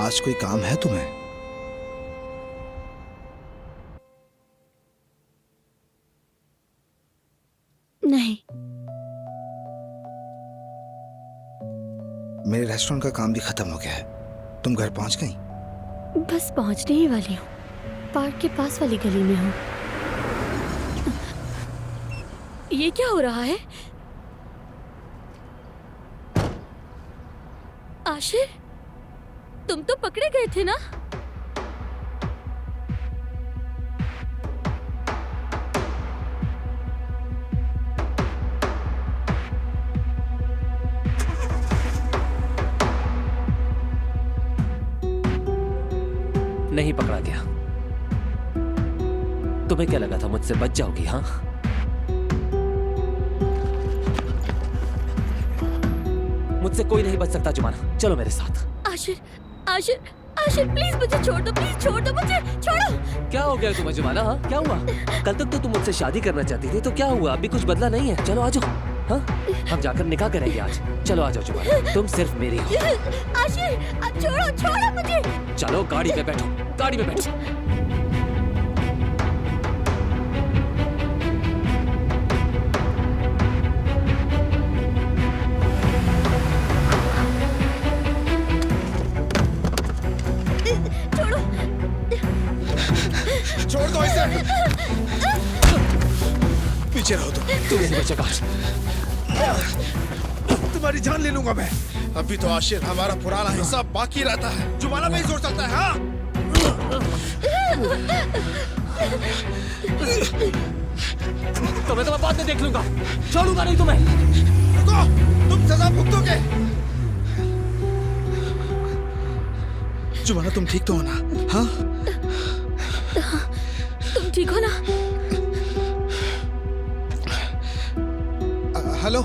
आज कोई काम है तुम्हें? नहीं। मेरे रेस्टोरेंट का काम भी खत्म हो गया है। तुम घर पहुंच गई? बस पहुंचने ही वाली हूँ। पार्क के पास वाली गली में हूँ। ये क्या हो रहा है? आशिर, तुम तो पकड़े गए थे ना? नहीं पकड़ा गया। तुम्हें क्या लगा था मुझसे बच जाओगी? हाँ, मुझसे कोई नहीं बच सकता जुमाना, चलो मेरे साथ। आशिर, आशिर, आशिर, प्लीज मुझे छोड़ दो, प्लीज छोड़ दो मुझे, छोड़ो। क्या हो गया तुम्हें जुमाना? हाँ, क्या हुआ? कल तक तो तुम मुझसे शादी करना चाहती थी, तो क्या हुआ? अभी कुछ बदला नहीं है। चलो आ जाओ। हाँ, हम जाकर निकाह करेंगे आज। चलो आ जाओ जुमाना, तुम सिर्फ मेरी हो। आशिर, छोड़ो, छोड़ो मुझे। चलो गाड़ी में बैठो, गाड़ी में बैठो। छोड़ दो इसे। पीछे रहो तुम नहीं बचेगा। तुम्हारी जान ले लूंगा मैं। अभी तो आशिर हमारा पुराना हिस्सा बाकी रहता है। जुमाना में ही जोर चलता है। हाँ, तुम्हें तो मैं बाद में देख लूंगा, छोड़ूंगा नहीं तुम्हें। रुको, तुम सजा भुगतोगे। जुमाना तुम ठीक तो हो ना? हाँ, तुम ठीक हो ना? हेलो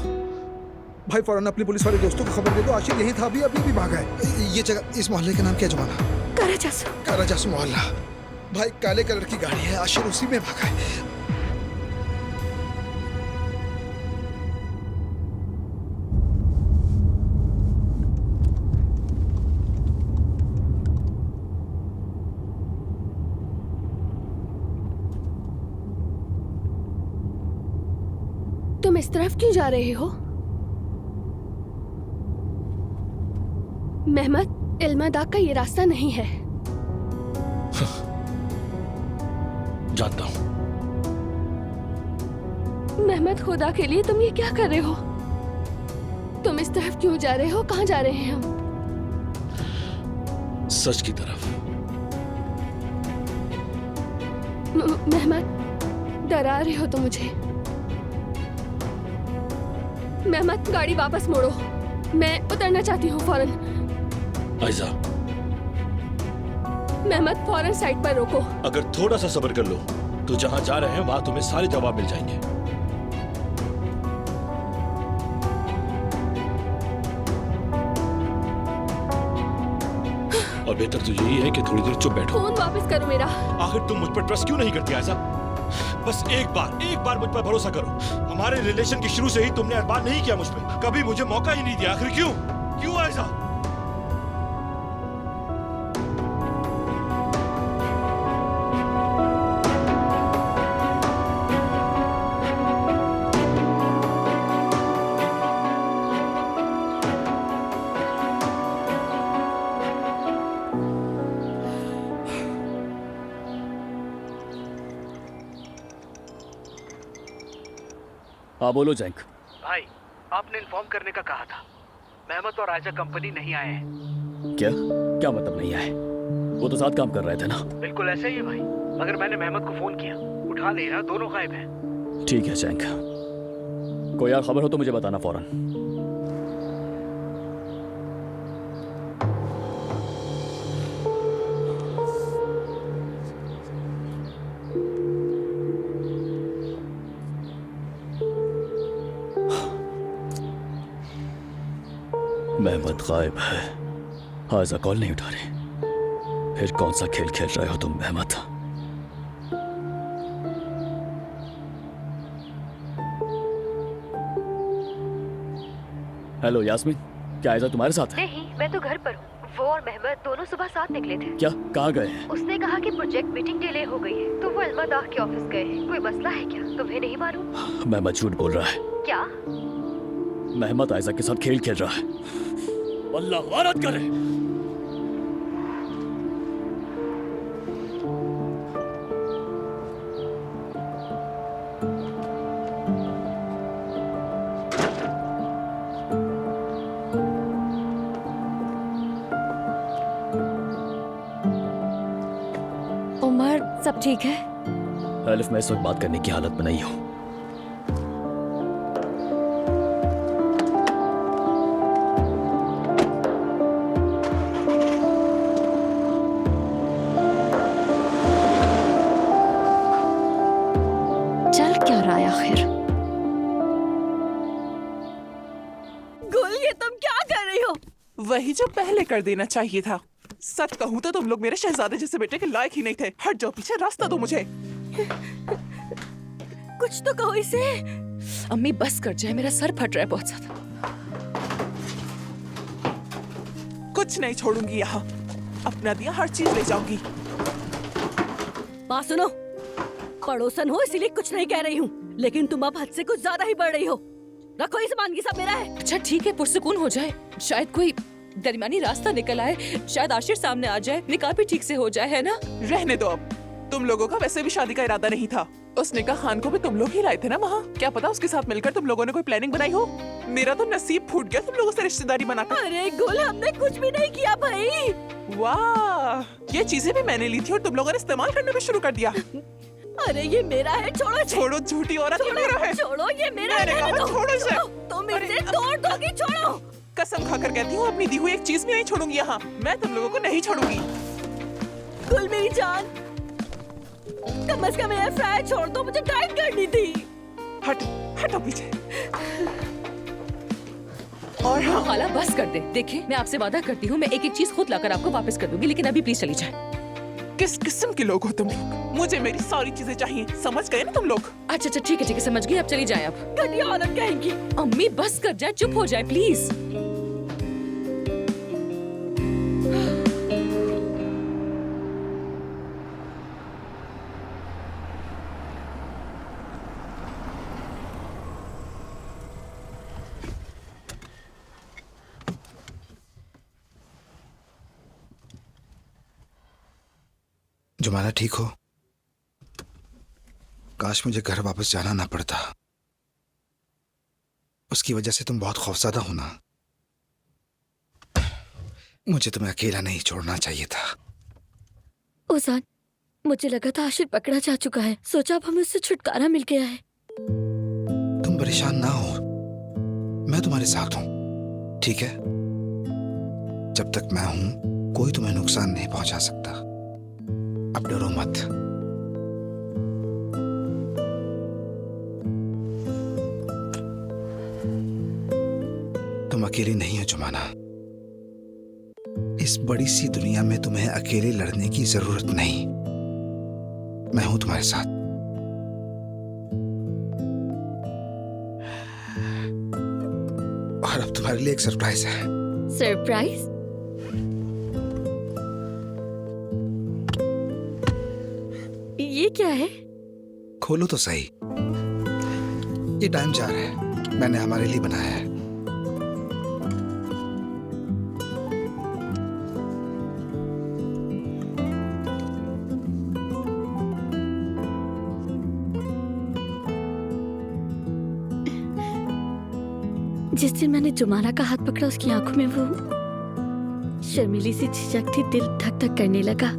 भाई, फौरन अपनी पुलिस वाले दोस्तों को खबर दे दो। आशिर यही था, अभी अभी भागा है। ये जगह, इस मोहल्ले का नाम क्या जुमाना? कराचासू। कराचासू मोहल्ला। भाई काले कलर की गाड़ी है, आशिर उसी में भागा है। तुम इस तरफ क्यों जा रहे हो? मेहमत, इल्मादाग का ये रास्ता नहीं है। जानता हूं। मेहमत, खुदा के लिए तुम ये क्या कर रहे हो? तुम इस तरफ क्यों जा रहे हो? कहाँ जा रहे हैं हम? सच की तरफ। मेहमत, डरा रहे हो तुम मुझे। मेहमत, गाड़ी वापस मोड़ो। मैं उतरना चाहती हूँ फौरन। आयजा, मेहमत, फौरन साइड पर रोको। अगर थोड़ा सा सब्र कर लो तो जहां जा रहे हैं वहां तुम्हें सारे जवाब मिल जाएंगे। और बेहतर तो यही है कि थोड़ी देर चुप बैठो। फोन वापस करो मेरा। आखिर तुम मुझ पर ट्रस्ट क्यों नहीं करती आयजा? बस एक बार मुझ पर भरोसा करो। हमारे रिलेशन की शुरू से ही तुमने एतबार नहीं किया मुझ पे, कभी मुझे मौका ही नहीं दिया। आखिर क्यों क्यों आयजा? हाँ बोलो जैंक। भाई, आपने इन्फॉर्म करने का कहा था। मेहमत और आयजा कंपनी नहीं आए हैं। क्या क्या मतलब नहीं आए? वो तो साथ काम कर रहे थे ना। बिल्कुल ऐसा ही है भाई, मगर मैंने मेहमत को फोन किया, उठा नहीं रहा, दोनों गायब हैं। ठीक है जैंक, कोई यार खबर हो तो मुझे बताना फौरन। मेहमत गायब है, आयजा कॉल नहीं उठा रही। फिर कौन सा खेल खेल रहे हो तुम मेहमत? हेलो यास्मीन, क्या आयजा तुम्हारे साथ है? नहीं, मैं तो घर पर हूँ। वो और मेहमद दोनों सुबह साथ निकले थे। क्या? कहाँ गए हैं? उसने कहा कि प्रोजेक्ट मीटिंग डिले हो गई है, तो वो अल्मादाह के ऑफिस गए हैं। कोई मसला है क्या? तुम्हें नहीं मालूम? मेहमद झूठ बोल रहा है। क्या? मेहमद आयजा के साथ खेल खेल रहा है। अल्लाह लानत करे। उमर, सब ठीक है? अलिफ, मैं इस वक्त बात करने की हालत में नहीं हूँ। चल क्या रहा है आखिर? गुल, ये तुम क्या कर रही हो? वही जो पहले कर देना चाहिए था। सच कहूँ तो तुम लोग मेरे शहजादे जैसे बेटे के लायक ही नहीं थे। हट जाओ पीछे, रास्ता दो मुझे। कुछ तो कहो इसे। अम्मी बस कर जाए, मेरा सर फट रहा है बहुत ज्यादा। कुछ नहीं छोड़ूंगी यहाँ। अपना दिया हर चीज ले जाऊंगी। बात सुनो, पड़ोसन हो इसीलिए कुछ नहीं कह रही हूँ, लेकिन तुम अब हद से कुछ ज्यादा ही बढ़ रही हो। रखो ये सामान, की सब मेरा है। अच्छा ठीक है, पुरसुकून हो जाए। शायद कोई दरमियानी रास्ता निकल आए, शायद आशिर सामने आ जाए, निकाह भी ठीक से हो जाए, है ना? रहने दो अब। तुम लोगों का वैसे भी शादी का इरादा नहीं था। उस निकाह खान को भी तुम लोग ही लाए थे ना वहाँ। क्या पता उसके साथ मिलकर तुम लोगों ने कोई प्लानिंग बनाई हो। मेरा तो नसीब फूट गया तुम लोगों से रिश्तेदारी बनाकर। अरे गुल, हमने कुछ भी नहीं किया भाई। वाह, ये चीजें भी मैंने ली थी और तुम लोगों ने इस्तेमाल करना भी शुरू कर दिया। अरे ये मेरा है, छोड़ो इसे। छोड़ो झूठी औरत, ये मेरा है। छोड़ो, ये मेरा है। मैंने कहा छोड़ो इसे। तुम इसे तोड़ दोगी, छोड़ो। कसम खाकर कहती हूँ अपनी दी हुई एक चीज भी नहीं छोड़ूंगी यहाँ। मैं तुम लोगों को नहीं छोड़ूंगी। गुल मेरी जान, कम से कम एयर फ्रायर छोड़ दो, मुझे डाइट करनी थी। हटो पीछे। और हाँ, खाला बस कर दे। देखिए, मैं आपसे वादा करती हूँ मैं एक एक चीज खुद लाकर आपको वापस कर दूंगी, लेकिन अभी प्लीज चली जाए। किस किस्म के लोग हो तुम लोग? मुझे मेरी सारी चीजें चाहिए, समझ गए ना तुम लोग? अच्छा ठीक है समझ गई, अब चली जाए। अब घटिया औरत कहेंगी। अम्मी बस कर जाए, चुप हो जाए प्लीज। जुमाना ठीक हो? काश मुझे घर वापस जाना ना पड़ता। उसकी वजह से तुम बहुत खौफज़दा हो ना। मुझे तुम्हें अकेला नहीं छोड़ना चाहिए था। ओजान, मुझे लगा था आशिर पकड़ा जा चुका है, सोचा अब हमें उससे छुटकारा मिल गया है। तुम परेशान ना हो, मैं तुम्हारे साथ हूं, ठीक है? जब तक मैं हूं कोई तुम्हें नुकसान नहीं पहुंचा सकता। अब डरो मत। तुम अकेली नहीं हो जुमाना। इस बड़ी सी दुनिया में तुम्हें अकेले लड़ने की जरूरत नहीं। मैं हूं तुम्हारे साथ। और अब तुम्हारे लिए एक सरप्राइज है। सरप्राइज? ये क्या है? खोलो तो सही। ये टाइम जार है, मैंने हमारे लिए बनाया है। जिस दिन मैंने जुमाना का हाथ पकड़ा, उसकी आंखों में वो शर्मीली सी झिझक थी, दिल धक धक करने लगा।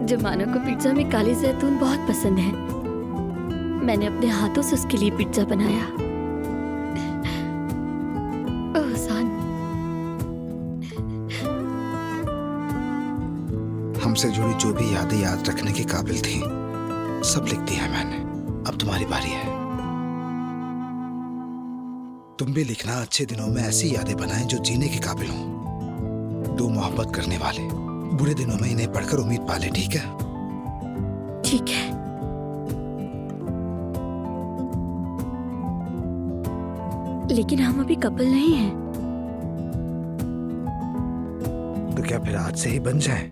जुमाना को पिज्जा में काले जैतून बहुत पसंद है। मैंने अपने हाथों से उसके लिए पिज्जा बनाया। ओहसान, हमसे जुड़ी जो भी यादें याद रखने के काबिल थी, सब लिख दिया मैंने। अब तुम्हारी बारी है। तुम भी लिखना, अच्छे दिनों में ऐसी यादें बनाएं जो जीने के काबिल हों। दो मोहब्बत करने वाले बुरे दिनों में इन्हें पढ़कर उम्मीद पाले, ठीक है? ठीक है। लेकिन हम अभी कपल नहीं हैं। तो क्या फिर आज से ही बन जाएं?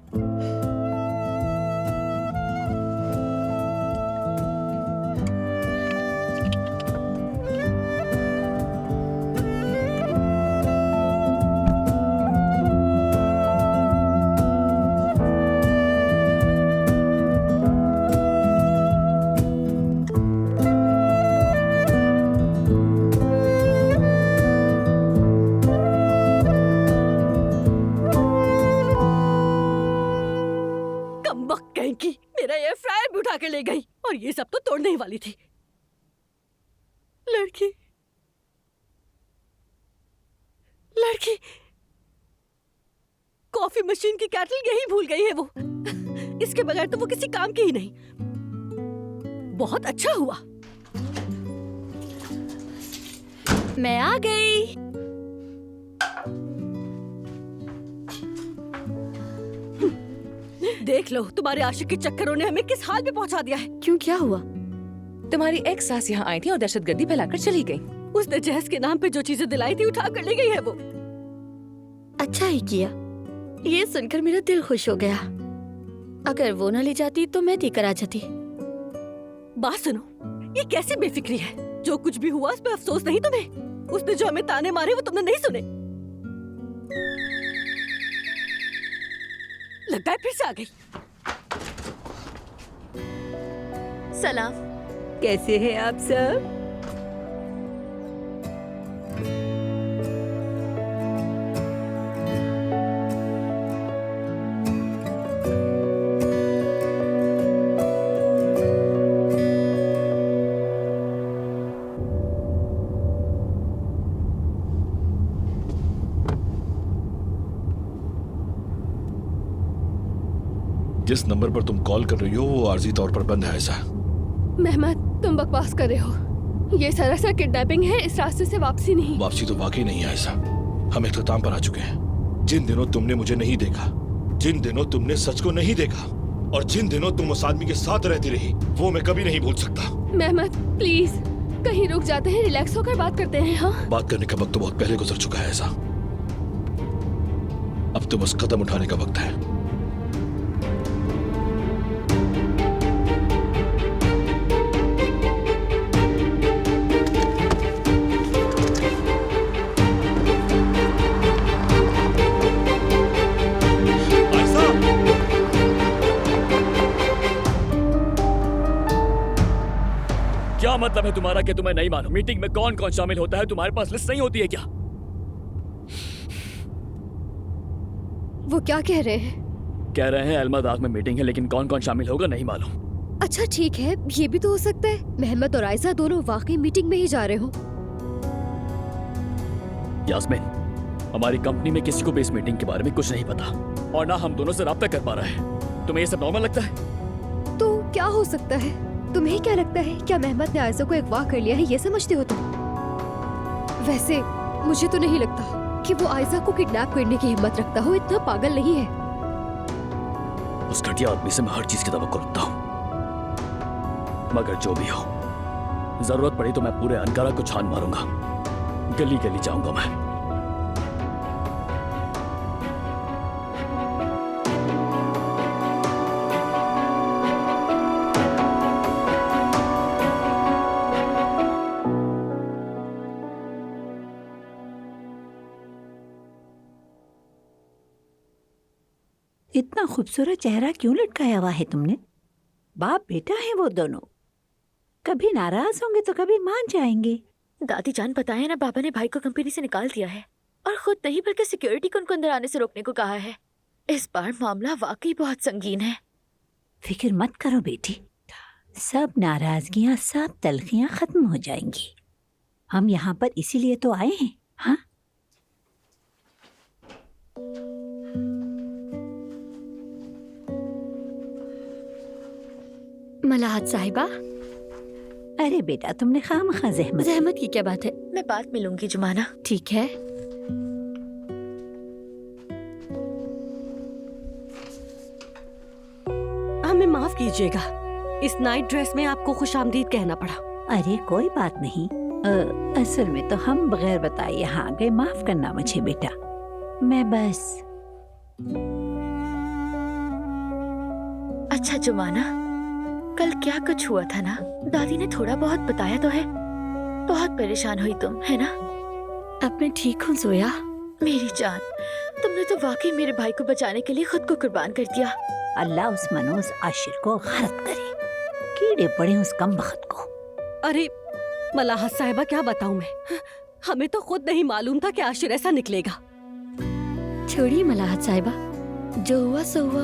मेरा एयर फ्रायर भी उठा के ले गई और ये सब तो तोड़ने ही वाली थी। लड़की लड़की कॉफी मशीन की कैटल यही भूल गई है वो। इसके बगैर तो वो किसी काम की ही नहीं। बहुत अच्छा हुआ मैं आ गई। देख लो तुम्हारे आशिक के चक्करों ने हमें किस हाल में पहुंचा दिया है। क्यों, क्या हुआ? तुम्हारी एक्स सास यहाँ आई थी और दहशतगर्दी फैलाकर चली गई। उसने जहेज के नाम पे जो चीजें दिलाई थी उठा कर ले गई है वो। अच्छा ही किया, ये सुनकर मेरा दिल खुश हो गया। अगर वो न ले जाती तो मैं देकर आ जाती। बात सुनो, ये कैसी बेफिक्री है? जो कुछ भी हुआ उस पर अफसोस नहीं तुम्हें? उसने जो हमें ताने मारे वो तुमने नहीं सुने? लगता है फिर से आ गई। सलाम, कैसे हैं आप सब? जिस नंबर पर तुम कॉल कर रही हो वो आर्जी तौर पर बंद है। ऐसा मेहमत, तुम बकवास कर रहे हो। ये सरासर किडनैपिंग है, इस रास्ते से वापसी नहीं। वापसी तो वाकई नहीं है। ऐसा हम इख्तिताम पर आ चुके हैं। जिन दिनों तुमने मुझे नहीं देखा, जिन दिनों तुमने सच को नहीं देखा और जिन दिनों तुम उस आदमी के साथ रहती रही, वो मैं कभी नहीं भूल सकता। मेहमत प्लीज कहीं रुक जाते हैं, रिलैक्स होकर बात करते हैं। हाँ, बात करने का वक्त तो बहुत पहले गुजर चुका है। ऐसा अब तो बस कदम उठाने का वक्त है। क्या मतलब है तुम्हारा कि तुम्हें नहीं मालूम मीटिंग में कौन कौन शामिल होता है? तुम्हारे पास लिस्ट नहीं होती है क्या? वो क्या कह रहे हैं? कह रहे हैं अलमदाग में मीटिंग है लेकिन कौन कौन शामिल होगा नहीं मालूम। अच्छा ठीक है, ये भी तो हो सकता है मेहमत और आयशा दोनों वाकई मीटिंग में ही जा रहे हो। यास्मीन, हमारी कंपनी में किसी को भी इस मीटिंग के बारे में कुछ नहीं पता और ना हम दोनों से राब्ता कर पा रहे हैं। तुम्हें ये सब नॉर्मल लगता है? तो क्या हो सकता है? तुम्हें क्या लगता है, क्या मेहमत ने आयशा को अगवा कर लिया है, ये समझते हो तुम? वैसे मुझे तो नहीं लगता कि वो आयशा को किडनैप करने की हिम्मत रखता हो। इतना पागल नहीं है। उस घटिया आदमी से मैं हर चीज की तवक्को रखता हूँ, मगर जो भी हो, जरूरत पड़ी तो मैं पूरे अंकारा को छान मारूंगा। गली गली जाऊंगा मैं। इतना खूबसूरत चेहरा क्यों लटकाया हुआ है तुमने? बाप बेटा है वो दोनों, कभी नाराज होंगे तो कभी मान जाएंगे। दादी जान, पता है ना, पापा ने भाई को कंपनी से निकाल दिया है और खुद नहीं बल्कि सिक्योरिटी को उनको अंदर आने से रोकने को कहा है। इस बार मामला वाकई बहुत संगीन है। फिक्र मत करो बेटी, सब नाराजगियां, सब तलखियां खत्म हो जाएंगी। हम यहाँ पर इसीलिए तो आए हैं। हाँ, मलाहत साहिबा। अरे बेटा, तुमने खामखा जहमत की क्या बात है? मैं बात मिलूंगी जुमाना। ठीक है। हमें माफ कीजिएगा, इस नाइट ड्रेस में आपको खुशामदीद कहना पड़ा। अरे कोई बात नहीं, असल में तो हम बगैर बताए यहाँ आ गए। माफ करना मुझे बेटा, मैं बस। अच्छा जुमाना, कल क्या कुछ हुआ था ना? दादी ने थोड़ा बहुत बताया तो है। बहुत परेशान हुई तुम, है ना? अब मैं ठीक हूँ जोया। मेरी जान, तुमने तो वाकई मेरे भाई को बचाने के लिए खुद को कुर्बान कर दिया। अल्लाह उस मनोज आशिर को गलत करे, कीड़े पड़े उस कम बख्त को। अरे मलाहत साहिबा, क्या बताऊं मैं, हमें तो खुद नहीं मालूम था कि आशिर ऐसा निकलेगा। छोड़िए मलाहत साहिबा, जो हुआ सो हुआ।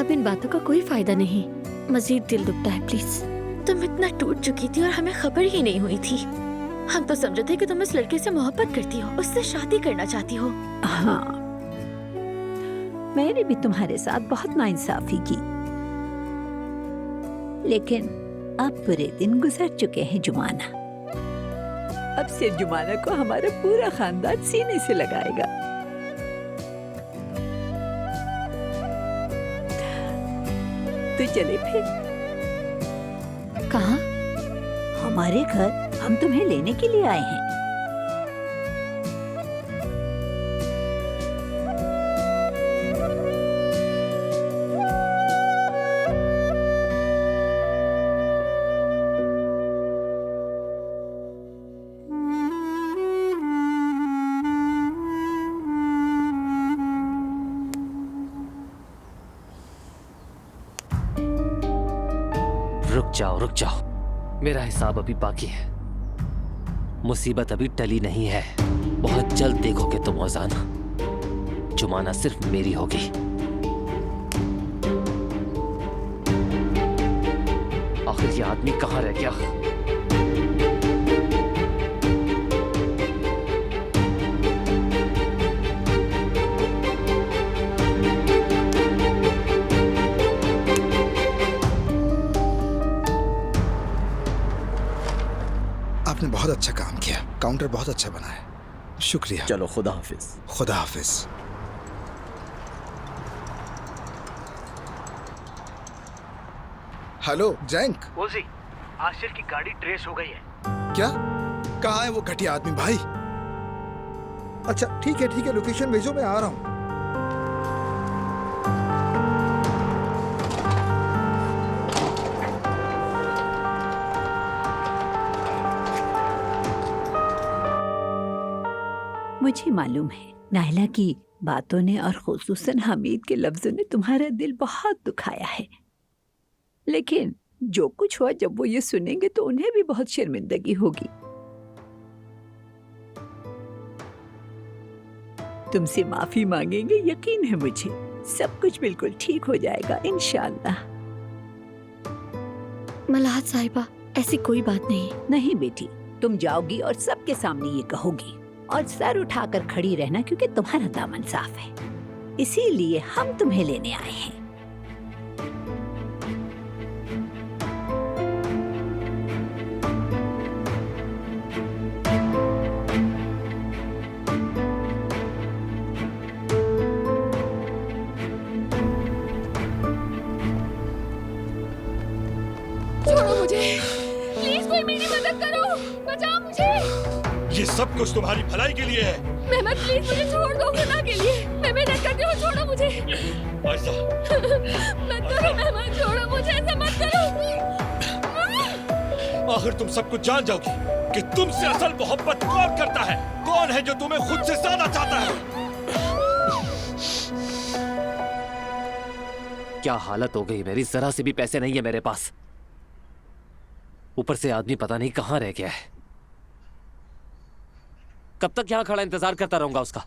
अब इन बातों का कोई फायदा नहीं, मजीद दिल दुखता है। प्लीज। तुम इतना टूट चुकी थी और हमें खबर ही नहीं हुई थी। हम तो समझे थे कि तुम इस लड़के से मोहब्बत करती हो, उससे शादी करना चाहती हो। हाँ, मैंने भी तुम्हारे साथ बहुत नाइंसाफी की, लेकिन अब बुरे दिन गुजर चुके हैं जुमाना। अब से जुमाना को हमारा पूरा खानदान सीने से लगाएगा। तो चले फिर। कहाँ? हमारे घर, हम तुम्हें लेने के लिए आए हैं। रुक जाओ, मेरा हिसाब अभी बाकी है। मुसीबत अभी टली नहीं है। बहुत जल्द देखोगे तुम ओजाना, जुमाना सिर्फ मेरी होगी। आखिर ये आदमी कहाँ रह गया? आपने बहुत अच्छा काम किया, काउंटर बहुत अच्छा बना है, शुक्रिया। चलो, खुदा हाफिज। खुदा हाफिज। हेलो जैंक। ओजी, आशिर की गाड़ी ट्रेस हो गई है। क्या? कहाँ है वो घटिया आदमी भाई? अच्छा ठीक है, लोकेशन भेजो, मैं आ रहा हूँ। मुझे मालूम है नायला की बातों ने और खुसूसन हमीद के लफ्जों ने तुम्हारा दिल बहुत दुखाया है, लेकिन जो कुछ हुआ जब वो ये सुनेंगे तो उन्हें भी बहुत शर्मिंदगी होगी। तुमसे माफी मांगेंगे, यकीन है मुझे। सब कुछ बिल्कुल ठीक हो जाएगा इंशाअल्लाह। मलाहत साहिबा, ऐसी कोई बात नहीं। नहीं बेटी, तुम जाओगी और सबके सामने ये कहोगी और सर उठाकर खड़ी रहना, क्योंकि तुम्हारा दामन साफ है। इसीलिए हम तुम्हें लेने आए हैं। छोड़ो मुझे, प्लीज कोई मेरी मदद करो, बचाओ मुझे। ये सब कुछ तुम्हारी भलाई के लिए है। मेहमत प्लीज मुझे छोड़ दो, खुदा के लिए मैं मेहनत करती हूँ, छोड़ो मुझे। आयशा, मत करो मेहमत, छोड़ो मुझे, ऐसा मत करो। आखिर तुम सब कुछ जान जाओगी कि तुमसे असल मोहब्बत कौन करता है, कौन है जो तुम्हें खुद से ज्यादा चाहता है। क्या हालत हो गई मेरी, जरा से भी पैसे नहीं है मेरे पास। ऊपर से आदमी पता नहीं कहाँ रह गया है। कब तक यहां खड़ा इंतजार करता रहूंगा उसका?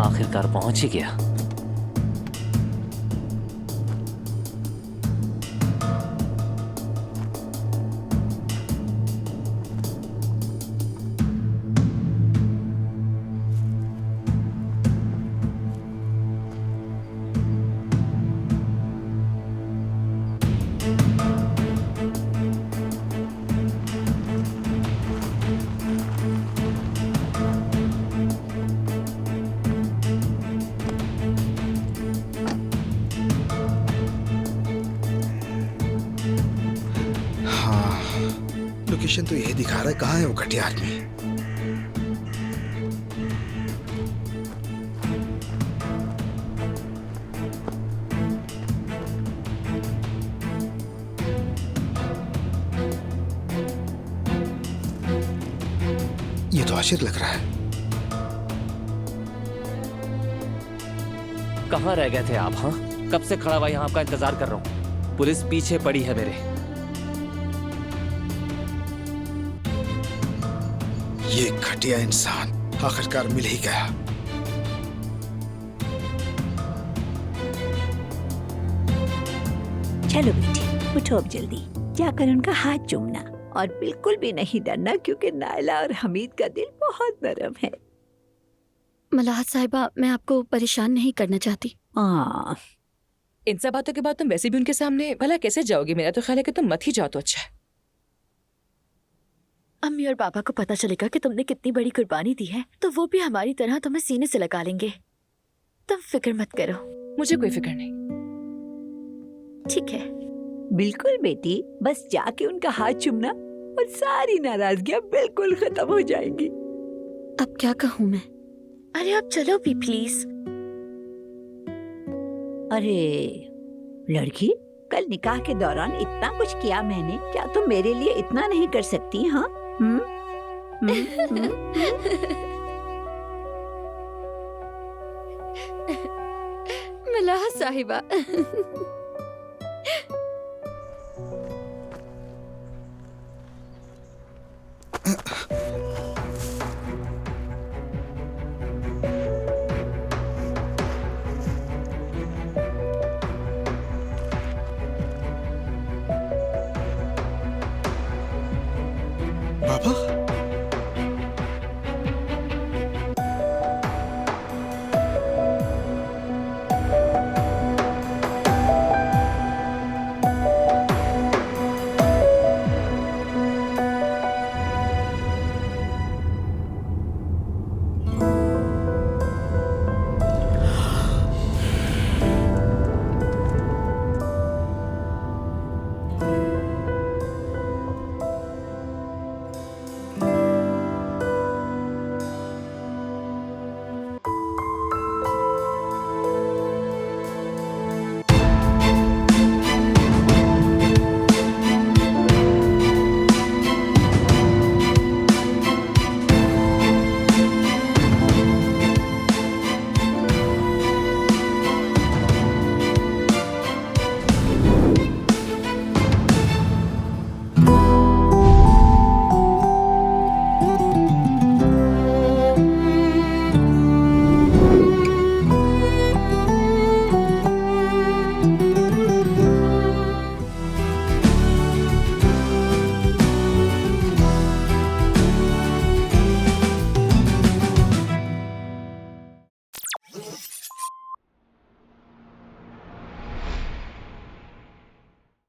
आखिरकार पहुंच ही गया। इन्वेस्टिगेशन तो यही दिखा रहा है, कहाँ है वो घटिया आदमी? ये तो आशिर लग रहा है। कहाँ रह गए थे आप? हाँ, कब से खड़ा हुआ यहाँ आपका इंतजार कर रहा हूँ। पुलिस पीछे पड़ी है मेरे। ये घटिया इंसान आखिरकार मिल ही गया। चलो बेटी, उठो अब जल्दी, जाकर उनका हाथ चूमना और बिल्कुल भी नहीं डरना, क्योंकि नायला और हमीद का दिल बहुत नरम है। मलाहत साहिबा, मैं आपको परेशान नहीं करना चाहती। हाँ, इन सब बातों के बाद तुम वैसे भी उनके सामने भला कैसे जाओगी? मेरा तो ख्याल है कि तुम मत ही जाओ तो अच्छा है। अम्मी और पापा को पता चलेगा कि तुमने कितनी बड़ी कुर्बानी दी है, तो वो भी हमारी तरह तुम्हें सीने से लगा लेंगे। तुम फिक्र मत करो। मुझे कोई फिक्र नहीं। ठीक है। बिल्कुल बेटी, बस जाके उनका हाथ चूमना और सारी नाराजगियां बिल्कुल खत्म हो जाएंगी। अब क्या कहूँ मैं? अरे अब चलो भी प्लीज। अरे लड़की, कल निकाह के दौरान इतना कुछ किया मैंने, क्या तुम मेरे लिए इतना नहीं कर सकती? हाँ, मलाहत साहिबा। पापा